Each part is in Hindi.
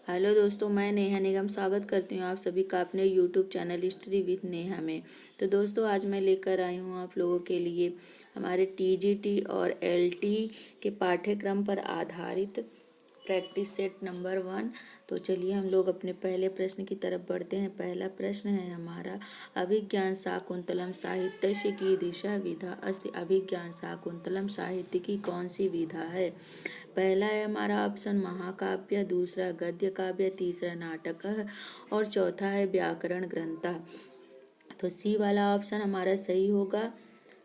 हेलो दोस्तों, मैं नेहा निगम स्वागत करती हूँ आप सभी का अपने YouTube channel history with Neha में। तो दोस्तों, आज मैं लेकर आई हूँ आप लोगों के लिए हमारे टीजीटी और एलटी के पाठ्यक्रम पर आधारित प्रैक्टिस सेट नंबर 1। तो चलिए हम लोग अपने पहले प्रश्न की तरफ बढ़ते हैं। पहला प्रश्न है हमारा, अभिज्ञान शाकुंतलम साहित्य की दिशा विधा अस्ति। अभिज्ञान शाकुंतलम साहित्य की कौन सी विधा है? पहला है हमारा ऑप्शन महाकाव्य, दूसरा गद्य काव्य, तीसरा नाटक और चौथा है व्याकरण ग्रंथ। तो सी वाला ऑप्शन हमारा सही होगा।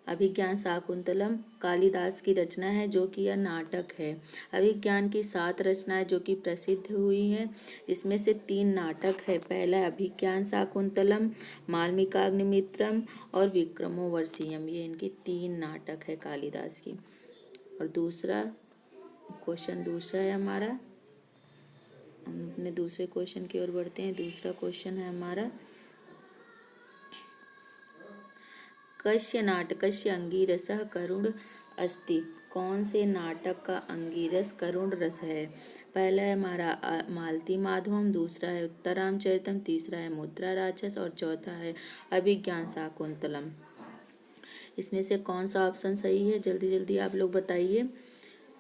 अभिज्ञान शाकुंतलम कालिदास की रचना है, जो कि यह नाटक है। अभिज्ञान की 7 रचनाएं जो कि प्रसिद्ध हुई हैं, इसमें से 3 नाटक है। पहला है अभिज्ञान शाकुंतलम, मालविकाग्निमित्रम और विक्रमोर्वशीयम। ये इनकी 3 नाटक है कालिदास की। और दूसरा है हमारा, हम अपने दूसरे क्वेश्चन की ओर बढ़ते हैं। दूसरा क्वेश्चन है हमारा, कस्य नाटकस्य अंगिरसः करुण अस्ति। कौन से नाटक का अंगिरस करुण रस है? पहला है हमारा मालती माधवम, दूसरा है उत्तरामचरितम, तीसरा है मुद्रा राक्षस और चौथा है अभिज्ञान शाकुंतलम। इसमें से कौन सा ऑप्शन सही है? जल्दी जल्दी आप लोग बताइए।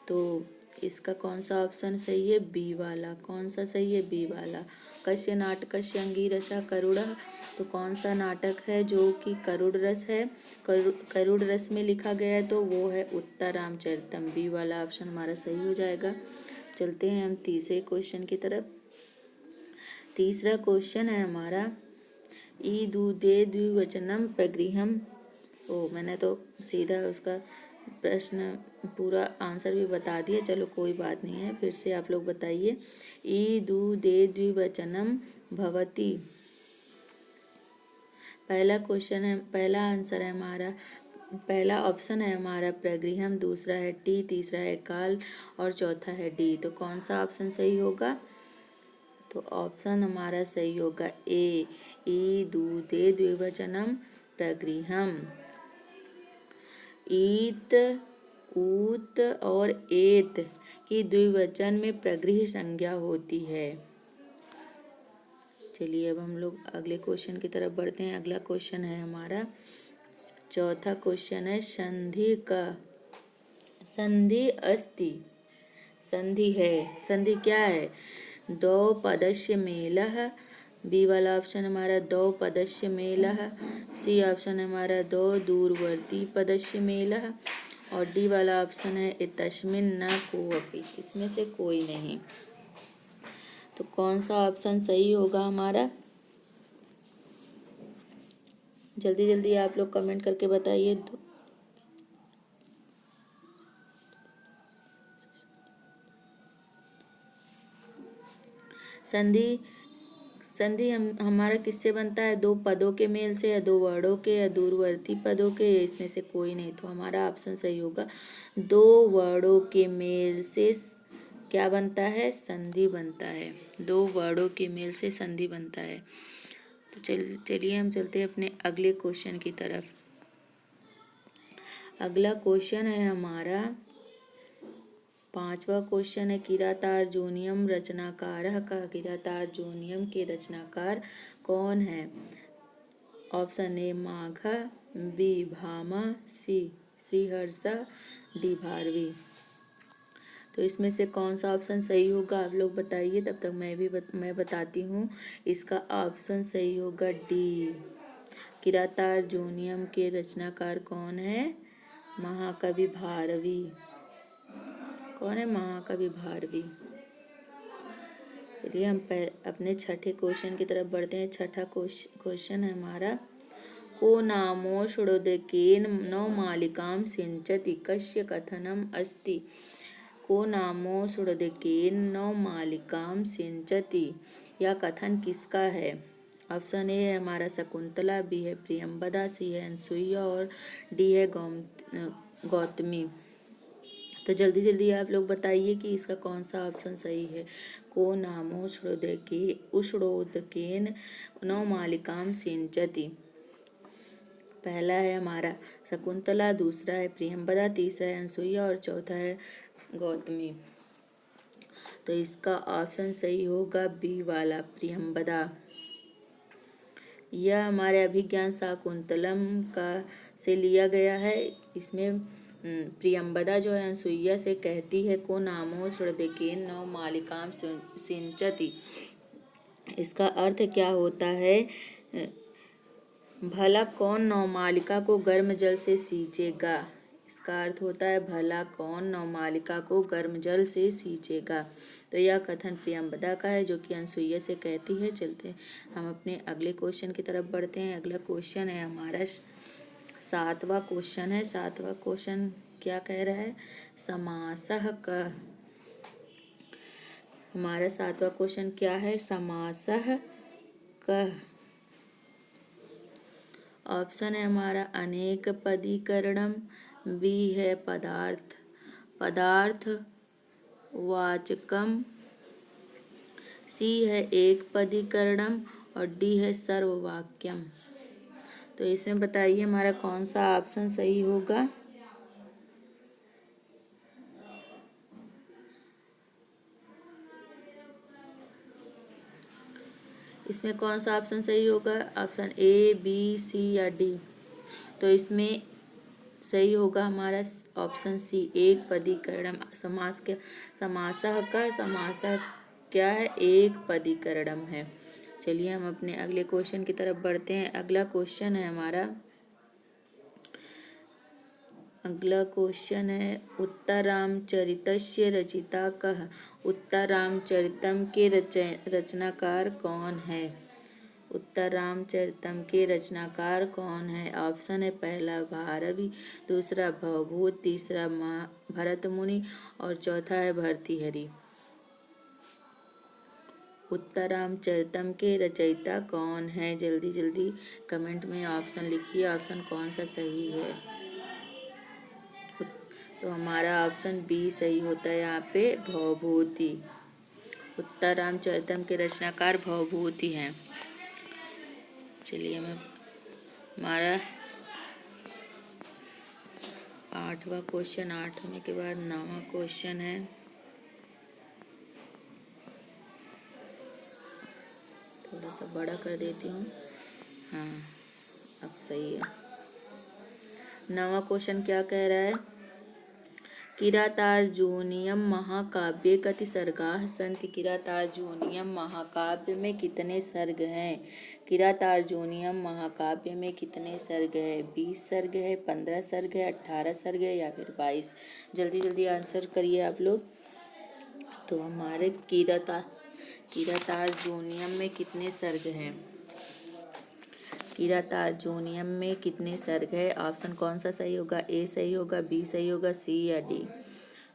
तो इसका कौन सा ऑप्शन सही है? बी वाला। कौन सा सही है? बी वाला। कस्य नाटकस्य अंगिरसा करुण। तो कौन सा नाटक है जो कि करुण रस है, करुण रस में लिखा गया है? तो वो है उत्तरामचरितम। बी वाला ऑप्शन हमारा सही हो जाएगा। चलते हैं हम तीसरे क्वेश्चन की तरफ। तीसरा क्वेश्चन है हमारा, ई दूदे द्विवचनम प्रगृहम। मैंने तो सीधा उसका प्रश्न पूरा आंसर भी बता दिया। चलो कोई बात नहीं है, फिर से आप लोग बताइए। ई दूदे द्विवचनम भवति। पहला क्वेश्चन है, पहला आंसर है हमारा, पहला ऑप्शन है हमारा प्रगृहम, दूसरा है टी, तीसरा है काल और चौथा है डी। तो कौन सा ऑप्शन सही होगा? तो ऑप्शन हमारा सही होगा ए, ई दूदे द्विवचनम प्रगृहम। ईत, ऊत और एत की द्विवचन में प्रगृह संज्ञा होती है। चलिए अब हम लोग अगले क्वेश्चन की तरफ बढ़ते हैं। अगला क्वेश्चन है हमारा, चौथा क्वेश्चन है, संधि का संधि अस्ति। संधि है, संधि क्या है? दो पदस्य मेलः। बी वाला ऑप्शन हमारा दो पदस्य मेलः। सी ऑप्शन हमारा दो दूरवर्ती पदस्य मेलः और डी वाला ऑप्शन है इतस्मिन् न कोऽपि। इसमें से कोई नहीं। तो कौन सा ऑप्शन सही होगा हमारा? जल्दी जल्दी आप लोग कमेंट करके बताइए। संधि संधि हमारा किससे बनता है? दो पदों के मेल से, या दो वर्डों के, या दूरवर्ती पदों के। इसमें से कोई नहीं। तो हमारा ऑप्शन सही होगा, दो वर्डों के मेल से क्या बनता है? संधि बनता है। दो वर्डों के मेल से संधि बनता है। तो चलिए हम चलते हैं अपने अगले क्वेश्चन की तरफ। अगला क्वेश्चन है हमारा, पांचवा क्वेश्चन है, किरातार्जुनीयम रचनाकारः का। किरातार्जुनीयम के रचनाकार कौन है? Option A Magh, B Bhama, C Sriharsh, D Bharvi. तो इसमें से कौन सा ऑप्शन सही होगा? आप लोग बताइए। तब तक मैं बताती हूँ। इसका ऑप्शन सही होगा डी। किरातार्जुनीयम के रचनाकार कौन है? महाकवि भारवी। कौन है? महाकवि भारवी। चलिए हम अपने छठे क्वेश्चन की तरफ बढ़ते हैं। छठा क्वेश्चन है हमारा, को नामो षडोदकेन नवमालिकां सिंचति। कस्य कथनम अस्ति। को नामो षडोदकेन नवमालिकां सिंचति। यह कथन किसका है? ऑप्शन ए है हमारा शकुंतला, बी है प्रियंवदा, सी है अनसुईया और डी है गौतमी। तो जल्दी जल्दी आप लोग बताइए कि इसका कौन सा ऑप्शन सही है। को नामो षडोदकेन नवमालिकां सिंचति। पहला है हमारा शकुंतला, दूसरा है प्रियंवदा, तीसरा है अनसुईया और चौथा है गौतमी। तो इसका ऑप्शन सही होगा बी वाला, प्रियंबदा। यह हमारे अभिज्ञान शाकुंतलम का से लिया गया है। इसमें प्रियंबदा जो है अनसुईया से कहती है को नामो श्रद्धेकेन नव मालिकाम सिंचति। इसका अर्थ क्या होता है? भला कौन नवमालिका को गर्म जल से सींचेगा। इसका अर्थ होता है भला कौन नवमालिका को गर्म जल से सींचेगा। तो यह कथन प्रियंबदा का है जो कि अनसुईया से कहती है। चलते हैं हम अपने अगले क्वेश्चन की तरफ बढ़ते हैं। अगला क्वेश्चन है हमारा 7वां क्वेश्चन है। 7वां क्वेश्चन क्या कह रहा है? समासः कः। हमारा 7वां क्वेश्चन क्या है? समासः कः। ऑप्शन है हमारा अनेक पदीकरणम, बी है पदार्थ पदार्थ वाचकम, सी है एक पदीकरणम और डी है सर्ववाक्यम। तो इसमें बताइए हमारा कौन सा ऑप्शन सही होगा? इसमें कौन सा ऑप्शन सही होगा? ऑप्शन ए, बी, सी या डी। तो इसमें सही होगा हमारा ऑप्शन सी, एक पदीकरणम। समासः का समासः क्या है? एक पदीकरणम है। चलिए हम अपने अगले क्वेश्चन की तरफ बढ़ते हैं। अगला क्वेश्चन है हमारा उत्तररामचरितस्य रचिता कः। उत्तररामचरितम के रचनाकार कौन है? उत्तररामचरितम के रचनाकार कौन है? ऑप्शन है पहला भारवी, दूसरा भवभूत, तीसरा भरतमुनि और चौथा है भर्तृहरि। उत्तररामचरितम के रचयिता कौन है? जल्दी जल्दी कमेंट में ऑप्शन लिखिए, ऑप्शन कौन सा सही है। तो हमारा ऑप्शन बी सही होता है यहाँ पे, भवभूति। उत्तररामचरितम के रचनाकार भवभूति हैं। चलिए हमारा 8वां क्वेश्चन, 8वें के बाद 9वां क्वेश्चन है। थोड़ा सा बड़ा कर देती हूँ। हाँ, अब सही है। 9वां क्वेश्चन क्या कह रहा है? किरातार्जुनीयम महाकाव्ये कति सर्गाः सन्ति। किरातार्जुनीयम महाकाव्य में कितने सर्ग हैं? किरातार्जुनीयम महाकाव्य में कितने सर्ग है? 20 सर्ग है, 15 सर्ग है, 18 सर्ग है या फिर 22? जल्दी जल्दी आंसर करिए आप लोग। तो हमारे किरातार्जुनीयम में कितने सर्ग हैं? किरातार्जुनीयम में कितने सर्ग है? ऑप्शन कौन सा सही होगा? ए सही होगा, बी सही होगा, सी या डी?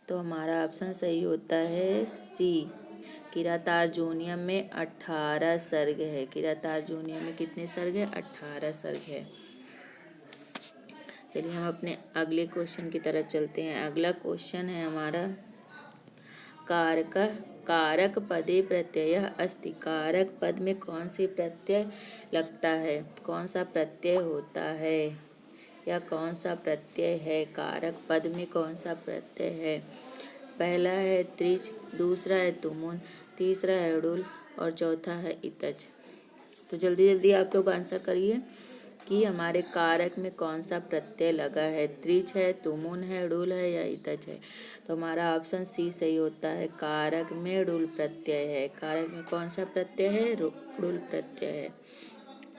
तो हमारा ऑप्शन सही होता है सी। किरातार्जुनीयम में 18 सर्ग है। किरातार्जुनीयम में कितने सर्ग है? 18 सर्ग है। चलिए हम अपने अगले क्वेश्चन की तरफ चलते हैं। अगला क्वेश्चन है हमारा कारक पदे प्रत्ययः अस्ति। कारक पद में कौन से प्रत्यय लगता है? कौन सा प्रत्यय होता है या कौन सा प्रत्यय है? कारक पद में कौन सा प्रत्यय है? पहला है त्रिच, दूसरा है तुमुन, तीसरा है उडुल और चौथा है इतच। तो जल्दी जल्दी आप लोग आंसर करिए कि हमारे कारक में कौन सा प्रत्यय लगा है। त्रिच है, तुमुन है, उडुल है या इतच है? तो हमारा ऑप्शन सी सही होता है, कारक में उडुल प्रत्यय है। कारक में कौन सा प्रत्यय है? उडुल प्रत्यय है।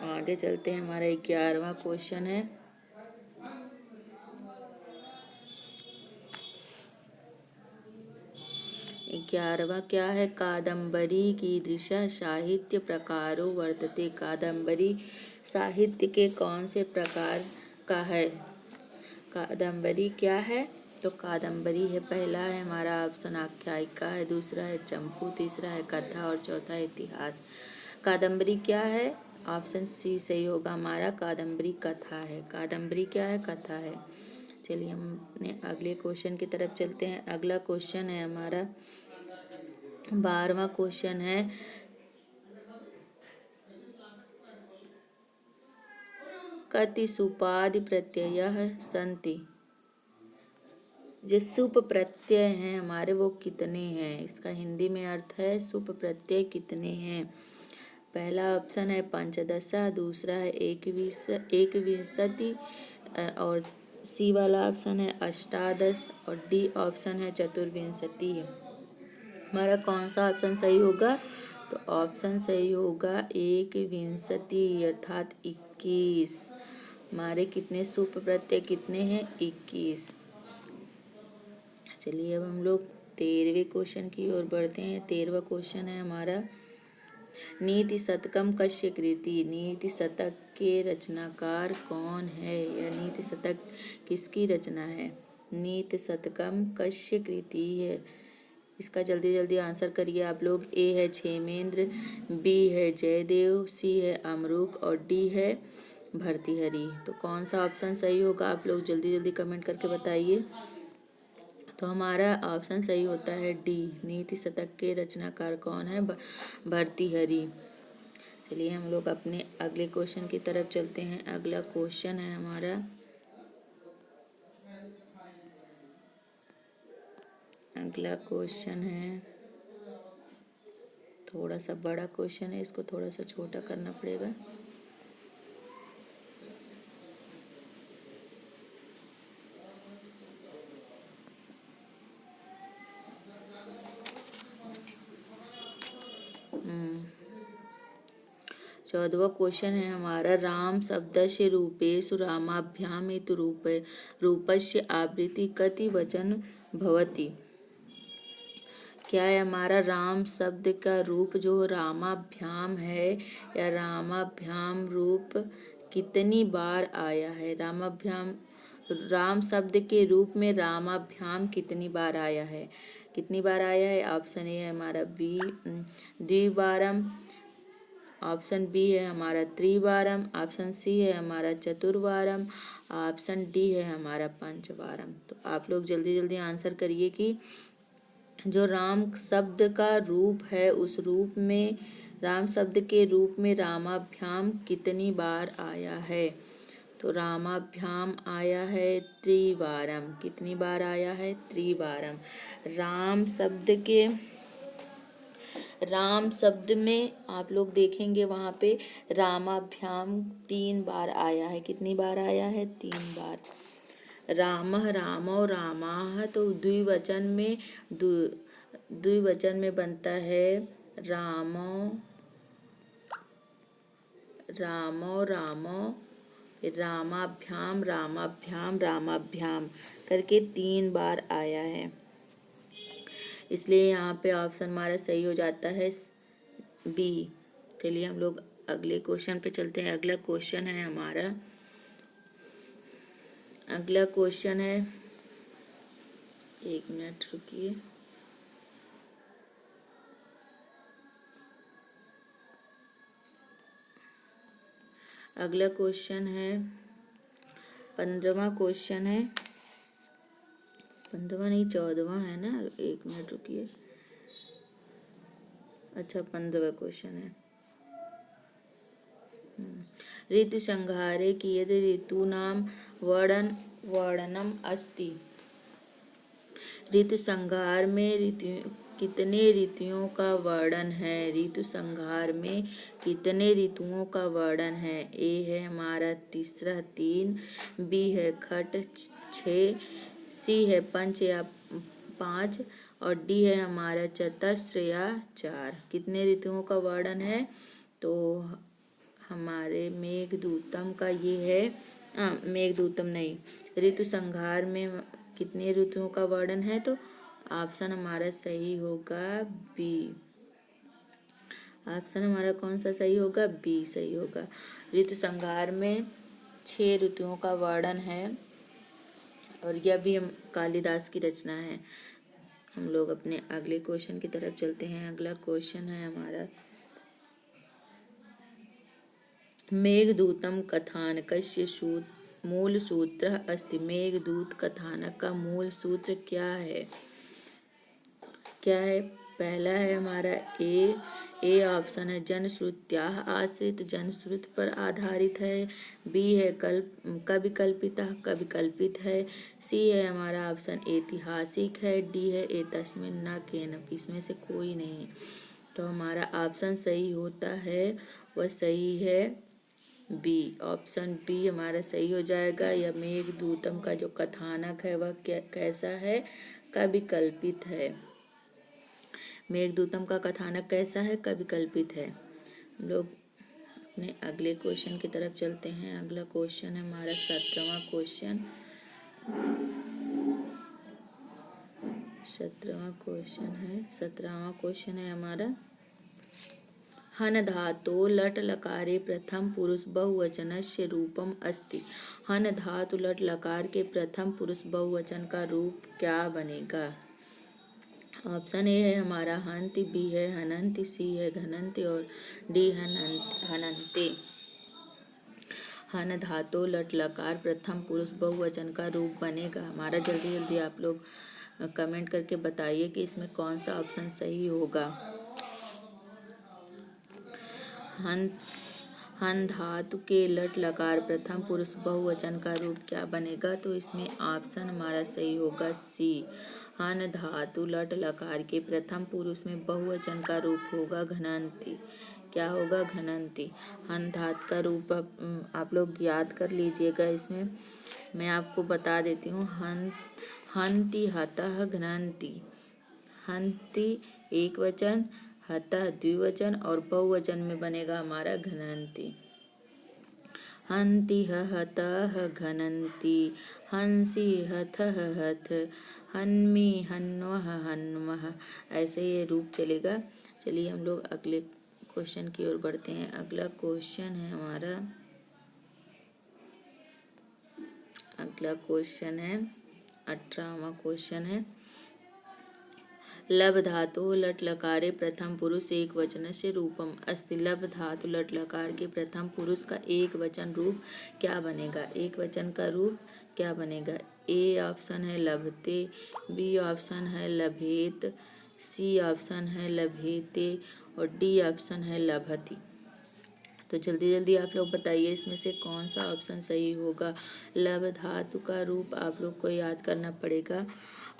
आगे चलते हैं। हमारा 11वां क्वेश्चन है। 11वां क्या है? कादम्बरी कीदृशः साहित्य प्रकारो वर्तते। कादम्बरी साहित्य के कौन से प्रकार का है? कादम्बरी क्या है? तो कादम्बरी है, पहला है हमारा ऑप्शन आख्यायिका है, दूसरा है चंपू, तीसरा है कथा और चौथा है इतिहास। कादम्बरी क्या है? ऑप्शन सी सही होगा हमारा, कादम्बरी कथा है। कादम्बरी क्या है? कथा है। चलिए हम अपने अगले क्वेश्चन की तरफ चलते हैं। अगला क्वेश्चन है हमारा 12वां क्वेश्चन है। कति सुपादि प्रत्ययः सन्ति। जो सुप प्रत्यय हैं हमारे वो कितने हैं, इसका हिंदी में अर्थ है सुप प्रत्यय कितने हैं। पहला ऑप्शन है पंचदशा, दूसरा है एकविंशति और सी वाला ऑप्शन है अष्टादश और डी ऑप्शन है चतुर्विंशति। हमारा कौन सा ऑप्शन सही होगा, तो ऑप्शन सही होगा एकविंशति अर्थात 21। हमारे कितने सुप प्रत्यय कितने हैं, 21। चलिए अब हम लोग 13वें क्वेश्चन की ओर बढ़ते हैं। 13वां क्वेश्चन है हमारा नीति शतकम कस्य कृति। नीति शतक के रचनाकार कौन है, या नीति शतक किसकी रचना है। नीति शतकम कस्य कृति है, इसका जल्दी जल्दी आंसर करिए आप लोग। ए है क्षेमेंद्र, बी है जयदेव, सी है अमरुक और डी है भर्तृहरि। तो कौन सा ऑप्शन सही होगा, आप लोग जल्दी जल्दी कमेंट करके बताइए। तो हमारा ऑप्शन सही होता है डी, नीति शतक के रचनाकार कौन है, भर्तृहरि। चलिए हम लोग अपने अगले क्वेश्चन की तरफ चलते हैं। अगला क्वेश्चन है हमारा, अगला क्वेश्चन है थोड़ा सा बड़ा क्वेश्चन है, इसको थोड़ा सा छोटा करना पड़ेगा। चौदवा क्वेश्चन है हमारा राम शब्दस्य रूपेषु रामाभ्याम हेतु रूपस्य आवृत्ति कति वचन भवति। क्या है हमारा राम शब्द का रूप जो रामाभ्याम है, या रामाभ्याम रूप कितनी बार आया है। रामाभ्याम, राम शब्द के रूप में रामाभ्याम कितनी बार आया है, कितनी बार आया है। ऑप्शन ए है हमारा बी द्विवारम, ऑप्शन बी है हमारा त्रिवारम, ऑप्शन सी है हमारा चतुर्वारम, ऑप्शन डी है हमारा पंचवारम। तो आप लोग जल्दी जल्दी आंसर करिए कि जो राम शब्द का रूप है उस रूप में, राम शब्द के रूप में रामाभ्याम कितनी बार आया है। तो रामाभ्याम आया है त्रिवारम। कितनी बार आया है, त्रिवारम। राम शब्द में आप लोग देखेंगे वहाँ पे रामाभ्याम 3 बार आया है। कितनी बार आया है, 3 बार। रामः रामो रामाः, तो द्विवचन में बनता है रामो रामो रामो, रामाभ्याम रामाभ्याम रामाभ्याम करके 3 बार आया है, इसलिए यहाँ पे ऑप्शन हमारा सही हो जाता है बी। चलिए हम लोग अगले क्वेश्चन पे चलते हैं। अगला क्वेश्चन है हमारा, अगला क्वेश्चन है, 1 मिनट रुकिए। अगला क्वेश्चन है 15वां क्वेश्चन है, 15वां नहीं 14वां है ना, 1 मिनट रुकिए। अच्छा 15वां क्वेश्चन है। ऋतु संहारे कियद् ऋतूनां वर्णनम् अस्ति। ऋतु संहार में कितने ऋतुओं का वर्णन है। ऋतु संहार में कितने ऋतुओं का वर्णन है। ए है हमारा तीसरा 3, बी है खट 6, सी है पंच या 5 और डी है हमारा चतस्र या 4। कितने ऋतुओं का वर्णन है, तो हमारे मेघदूतम का ये है, मेघदूतम नहीं, ऋतु संहार में कितने ऋतुओं का वर्णन है, तो ऑप्शन हमारा सही होगा बी। ऑप्शन हमारा कौन सा सही होगा, बी सही होगा। ऋतु संहार में 6 ऋतुओं का वर्णन है और यह भी हम कालिदास की रचना है। हम लोग अपने अगले क्वेश्चन की तरफ चलते हैं। अगला क्वेश्चन है हमारा मेघदूतम कथानकस्य मूल सूत्र अस्ति। मेघदूत कथानक का मूल सूत्र क्या है, क्या है। पहला है हमारा ए ऑप्शन है जनश्रुत्याः आश्रित, जनश्रुति पर आधारित है। बी है कविकल्पितः, कविकल्पित है। सी है हमारा ऑप्शन ऐतिहासिक है। डी है एतस्मिन् न केनपि, इसमें से कोई नहीं। तो हमारा ऑप्शन सही होता है वह सही है बी, ऑप्शन बी हमारा सही हो जाएगा। यह मेघदूतम का जो कथानक है वह कैसा है, कविकल्पित है। मेघदूतम का कथानक कैसा है, कविकल्पित है। हम लोग अपने अगले क्वेश्चन की तरफ चलते हैं। अगला क्वेश्चन है हमारा 17वां क्वेश्चन। 17वां क्वेश्चन है हमारा हन धातो लट लकारे प्रथम पुरुष बहुवचनस्य रूपम अस्ति। हन धातु लट लकार के प्रथम पुरुष बहुवचन का रूप क्या बनेगा। ऑप्शन ए है हमारा हंति, बी है हनंति, सी है घनंति और डी हनंते। हन धातु लट लकार प्रथम पुरुष बहुवचन का रूप बनेगा हमारा। जल्दी जल्दी आप लोग कमेंट करके बताइए कि इसमें कौन सा ऑप्शन सही होगा। हन धातु के लट लकार प्रथम पुरुष बहुवचन का रूप क्या बनेगा, तो इसमें ऑप्शन हमारा सही होगा सी। हन धातु लट लकार के प्रथम पुरुष में बहुवचन का रूप होगा घनंती। क्या होगा, घनंती। हन धातु का रूप आप लोग याद कर लीजिएगा। इसमें मैं आपको बता देती हूँ। हंति हतः घनंती। हंति एक वचन, हतः द्विवचन और बहुवचन में बनेगा हमारा घनंती। हंति हतः घनंती, हंसी हथः हथ, हन्मी हन्वः हन्वः, ऐसे ये रूप चलेगा। चलिए हम लोग अगले क्वेश्चन की ओर बढ़ते हैं। अगला क्वेश्चन है हमारा, अगला क्वेश्चन है 18वां क्वेश्चन है। लब धातु लट लकारे प्रथम पुरुष एक वचन से रूपम अस्ति। लब धातु लट लकार के प्रथम पुरुष का एक वचन रूप क्या बनेगा। एक वचन का रूप क्या बनेगा। ए ऑप्शन है लभते, बी ऑप्शन है लभेत, सी ऑप्शन है लभेते और डी ऑप्शन है लभति। तो जल्दी जल्दी आप लोग बताइए इसमें से कौन सा ऑप्शन सही होगा। लब धातु का रूप आप लोग को याद करना पड़ेगा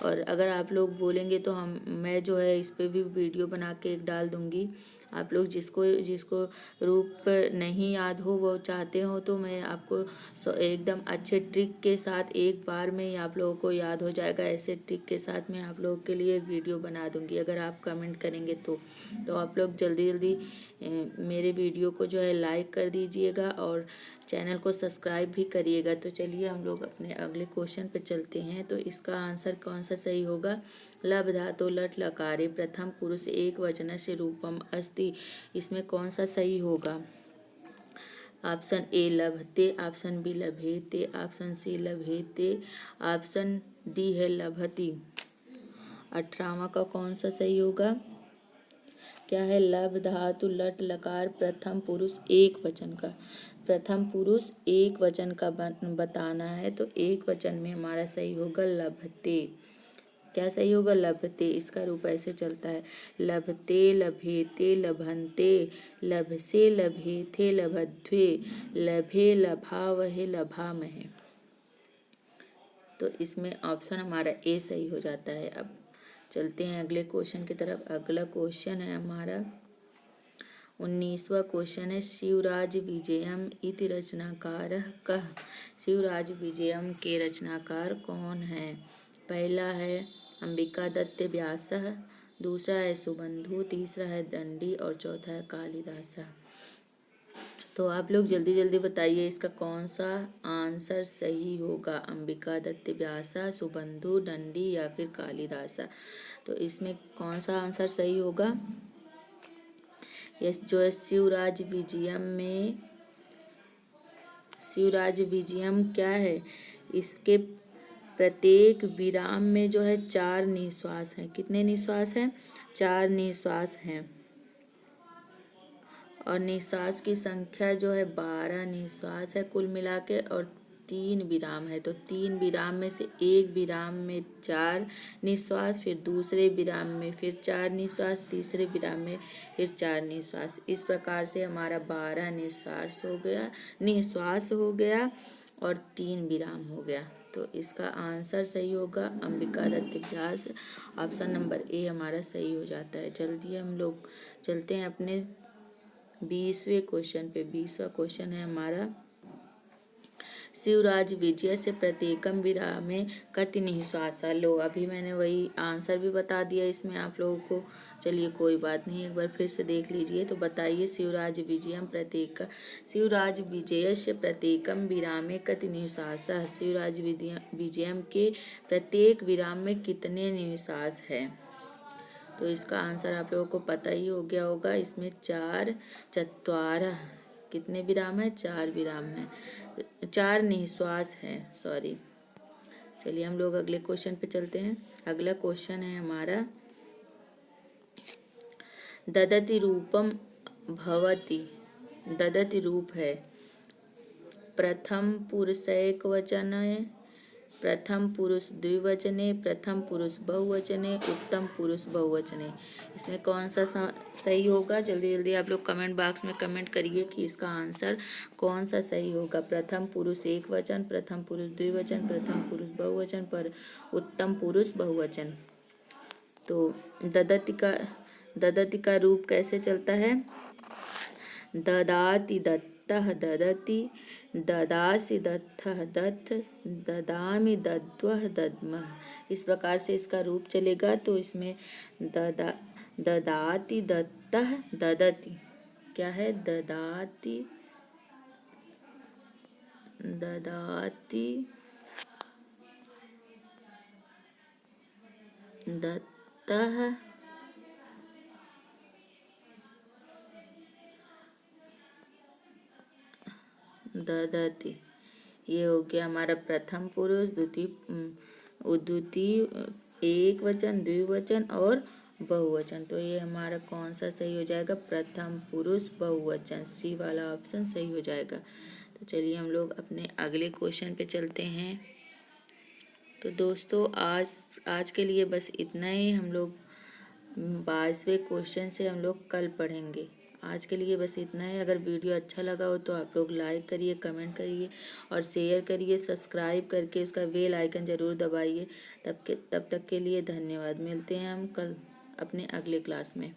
और अगर आप लोग बोलेंगे तो मैं जो है इस पे भी वीडियो बना के एक डाल दूंगी। आप लोग जिसको रूप नहीं याद हो, वो चाहते हो, तो मैं आपको एकदम अच्छे ट्रिक के साथ एक बार में ही आप लोगों को याद हो जाएगा। ऐसे ट्रिक के साथ मैं आप लोगों के लिए एक वीडियो बना दूंगी अगर आप कमेंट करेंगे तो आप लोग जल्दी जल्दी मेरे वीडियो को जो है लाइक कर दीजिएगा और चैनल को सब्सक्राइब भी करिएगा। तो चलिए हम लोग अपने अगले क्वेश्चन पे चलते हैं। तो इसका आंसर कौन सा सही होगा। लब धातु लट लकारे प्रथम पुरुष एक वचन से रूपम अस्ति, इसमें कौन सा सही होगा। ऑप्शन ए लभते, ऑप्शन बी लभेते, ऑप्शन सी लभेते, ऑप्शन डी है लभति। 18वां का कौन सा सही होगा। क्या है, लब धातु लट लकार प्रथम पुरुष एक वचन का, प्रथम पुरुष एक वचन का बताना है। तो एक वचन में हमारा सही होगा लभते। क्या सही होगा, लभते। इसका रूप ऐसे चलता है लभते लभेते लभन्ते, लभसे लभेथे लभध्वे, लभे लभावहे लभामहे। तो इसमें ऑप्शन हमारा ए सही हो जाता है। अब चलते हैं अगले क्वेश्चन की तरफ। अगला क्वेश्चन है हमारा 19वां क्वेश्चन है। शिवराज विजयम इति रचनाकारः कः। शिवराज विजयम के रचनाकार कौन है। पहला है अंबिका दत्त व्यासः, दूसरा है सुबंधु, तीसरा है दंडी और चौथा है कालिदासा। तो आप लोग जल्दी जल्दी बताइए इसका कौन सा आंसर सही होगा। अंबिका दत्त व्यासा, सुबंधु, दंडी या फिर कालिदासा। तो इसमें कौन सा आंसर सही होगा। यस, जो है शिवराज विजयम में, शिवराज विजयम क्या है, इसके प्रत्येक विराम में जो है 4 निश्वास हैं। कितने निश्वास हैं, 4 निश्वास हैं और निश्वास की संख्या जो है 12 निश्वास है कुल मिला के और 3 विराम है, तो 3 विराम में से एक विराम में 4 निश्वास, फिर दूसरे विराम में फिर 4 निश्वास, तीसरे विराम में फिर 4 निश्वास। इस प्रकार से हमारा 12 निश्वास हो गया और 3 विराम हो गया। तो इसका आंसर सही होगा अंबिका दत्त व्यास, ऑप्शन नंबर ए हमारा सही हो जाता है। जल्दी हम लोग चलते हैं अपने 20वें क्वेश्चन पे। 20वां क्वेश्चन है हमारा, शिवराज विजय से प्रत्येकम विरामे कति निःश्वासा। लो, अभी मैंने वही आंसर भी बता दिया इसमें आप लोगों को। चलिए कोई बात नहीं, एक बार फिर से देख लीजिए। तो बताइए, शिवराज विजयस्य प्रत्येकम विरामे कति निःश्वासा। शिवराज विजयम के प्रत्येक विराम में कितने निःश्वास है? तो इसका आंसर आप लोगों को पता ही हो गया होगा। इसमें 4 चत्वारः कितने विराम है? 4 विराम है, 4 निःश्वास है, सॉरी। चलिए हम लोग अगले क्वेश्चन पे चलते हैं। अगला क्वेश्चन है हमारा, ददति रूपम भवति। ददति रूप है प्रथम पुरुष एकवचने, प्रथम पुरुष द्विवचने, प्रथम पुरुष बहुवचने, उत्तम पुरुष बहुवचने। इसमें कौन सा सही होगा? जल्दी जल्दी आप लोग कमेंट बॉक्स में कमेंट करिए कि इसका आंसर कौन सा सही होगा। प्रथम पुरुष एक वचन, प्रथम पुरुष द्विवचन, प्रथम पुरुष बहुवचन, पर उत्तम पुरुष बहुवचन। तो ददति का रूप कैसे चलता है? ददाति दत्तः ददति, ददासि दत्तः दत्त, ददामि दद्वः दद्मः। इस प्रकार से इसका रूप चलेगा। तो इसमें ददाति दत्तः ददति क्या है? ददाति दत्तः ददति। ये हो गया हमारा प्रथम पुरुष, द्वितीय एक वचन, द्विवचन और बहुवचन। तो ये हमारा कौन सा सही हो जाएगा? प्रथम पुरुष बहुवचन, सी वाला ऑप्शन सही हो जाएगा। तो चलिए हम लोग अपने अगले क्वेश्चन पे चलते हैं। तो दोस्तों आज के लिए बस इतना ही। हम लोग 22वें क्वेश्चन से हम लोग कल पढ़ेंगे। आज के लिए बस इतना है। अगर वीडियो अच्छा लगा हो तो आप लोग लाइक करिए, कमेंट करिए और शेयर करिए। सब्सक्राइब करके उसका बेल आइकन ज़रूर दबाइए। तब तक के लिए धन्यवाद। मिलते हैं हम कल अपने अगले क्लास में।